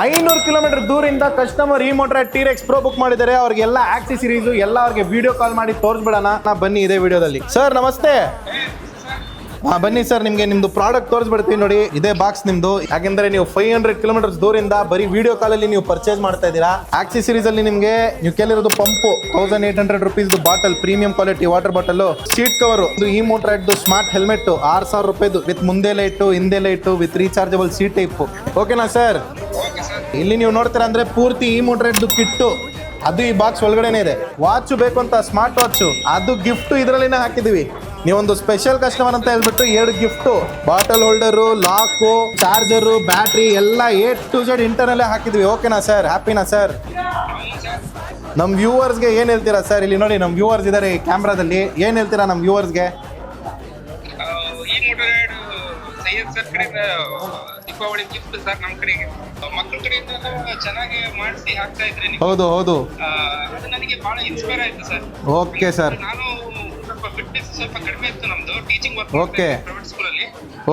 500 kilometre ದೂರಿಂದ customer ಈ motor T-Rex Pro book ಮಾಡಿದ್ದಾರೆ. ಅವ್ರಿಗೆಲ್ಲ ಆಕ್ಸೆಸರೀಸ್ ಎಲ್ಲ ಅವ್ರಿಗೆ ವಿಡಿಯೋ ಕಾಲ್ ಮಾಡಿ ತೋರಿಸ್ಬಿಡೋಣ. ಬನ್ನಿ ಇದೇ ವಿಡಿಯೋದಲ್ಲಿ. ಸರ್ ನಮಸ್ತೆ. ಬನ್ನಿ ಸರ್, ನಿಮ್ದು ಪ್ರಾಡಕ್ಟ್ ತೋರಿಸ್ಬಿಡ್ತೀವಿ ನೋಡಿ. ಇದೇ ಬಾಕ್ಸ್ ನಿಮ್ದು. ಯಾಕೆಂದ್ರೆ ನೀವು 500 ಕಿಲೋಮೀಟರ್ಸ್ ದೂರಿಂದ ಬರೀ ವಿಡಿಯೋ ಕಾಲಲ್ಲಿ ನೀವು ಪರ್ಚೇಸ್ ಮಾಡ್ತಾ ಇದ್ದೀರಾ. ಆಕ್ಸೆಸರೀಸ್ ಅಲ್ಲಿ ನಿಮಗೆ ನೀವು ಕೇಳಿರೋದು pump 1800 rupees bottle, premium quality water bottle, seat cover, ಈ ಮೋಟರ್ ಸ್ಮಾರ್ಟ್ ಹೆಲ್ಮೆಟ್ 6000 ರೂಪಾಯಿದು ವಿತ್ ಮುಂದೆ ಲೈಟು ಹಿಂದೆ light with rechargeable seat type. ಓಕೆನಾ ಸರ್? ಇಲ್ಲಿ ನೀವು ನೋಡ್ತೀರಾ ಅಂದ್ರೆ ಪೂರ್ತಿ ಈ ಮೋಟರ್ ಕಿಟ್ಟು ಅದು ಈ ಬಾಕ್ಸ್ ಒಳಗಡೆನೆ ಇದೆ. ವಾಚ್ ಬೇಕು ಅಂತ ಸ್ಮಾರ್ಟ್ ವಾಚ್ ಅದು ಗಿಫ್ಟ್ ಇದರಲ್ಲಿನೇ ಹಾಕಿದೀವಿ. ನೀವೊಂದು ಸ್ಪೆಷಲ್ ಕಸ್ಟಮರ್ ಅಂತ ಹೇಳ್ಬಿಟ್ಟು 2 gift, bottle holder, lock, charger, battery ಎಲ್ಲ A to Z ಇಂಟರ್ನಲ್ಲೇ ಹಾಕಿದ್ವಿ. ಓಕೆನಾ ಸರ್? ಹ್ಯಾಪಿನಾ ಸರ್? ನಮ್ಮ ವ್ಯೂವರ್ಸ್ಗೆ ಏನು ಹೇಳ್ತೀರಾ ಸರ್? ಇಲ್ಲಿ ನೋಡಿ ನಮ್ಮ ವ್ಯೂವರ್ಸ್ ಇದ್ದಾರೆ ಈ ಕ್ಯಾಮ್ರಾದಲ್ಲಿ. ಏನು ಹೇಳ್ತೀರಾ ನಮ್ಮ ವ್ಯೂವರ್ಸ್ಗೆ? ದೀಪಾವಳಿ ಗಿಫ್ಟ್ ಸರ್ ನಮ್ಮ ಕಡೆಗೆ ಮಕ್ಕಳ ಕಡೆಯಿಂದ ಚೆನ್ನಾಗಿ ಮಾಡಿಸಿ ಹಾಕ್ತಾ ಇದ್ರಿ. ಹೌದು ಹೌದು, ಅದು ನನಗೆ ಬಹಳ ಇನ್ಸ್ಪೈರ್ ಆಯ್ತು ಸರ್. Okay sir. ನಾನು ಸ್ವಲ್ಪ ಫಿಟ್ನೆಸ್ ಸ್ವಲ್ಪ ಕಡಿಮೆ ಇತ್ತು, ನಮ್ದು ಟೀಚಿಂಗ್ ವರ್ಕ್ ಓಕೆ ಪ್ರೈವೇಟ್ ಸ್ಕೂಲಲ್ಲಿ.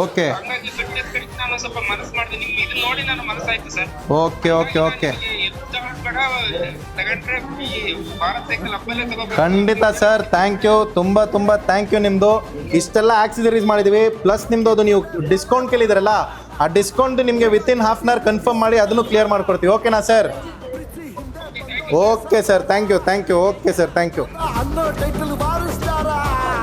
ಓಕೆ ಹಾಗಾಗಿ ಫಿಟ್ನೆಸ್ ಕಡೆಗೆ ನಾನು ಸ್ವಲ್ಪ ಮನಸ್ಸು ಮಾಡಿದೆ. ನಿಮ್ಗೆ ಇದನ್ನ ನೋಡಿ ನಾನು ಮನಸ್ಸಾಯ್ತು ಸರ್. ಓಕೆ ಓಕೆ ಓಕೆ, ತಗೊಂಡ್ರೆ ಈ ಭಾರತ್ ಸೈಕಲ್ ಹಬ್ಬಲ್ಲೇ ತಗೋಬೇಕು. ಖಂಡಿತ ಸರ್. ಥ್ಯಾಂಕ್ ಯು, ತುಂಬ ಥ್ಯಾಂಕ್ ಯು. ನಿಮ್ಮದು ಇಷ್ಟೆಲ್ಲ ಆಕ್ಸೆಸರೀಸ್ ಮಾಡಿದ್ದೀವಿ. ಪ್ಲಸ್ ನಿಮ್ಮದು ಅದು ನೀವು ಡಿಸ್ಕೌಂಟ್ ಕೇಳಿದ್ರಲ್ಲ, ಆ ಡಿಸ್ಕೌಂಟ್ ನಿಮಗೆ within half an hour confirm ಮಾಡಿ ಅದನ್ನು ಕ್ಲಿಯರ್ ಮಾಡ್ಕೊಡ್ತೀವಿ. ಓಕೆನಾ sir? Okay sir, thank you. Okay sir, thank you.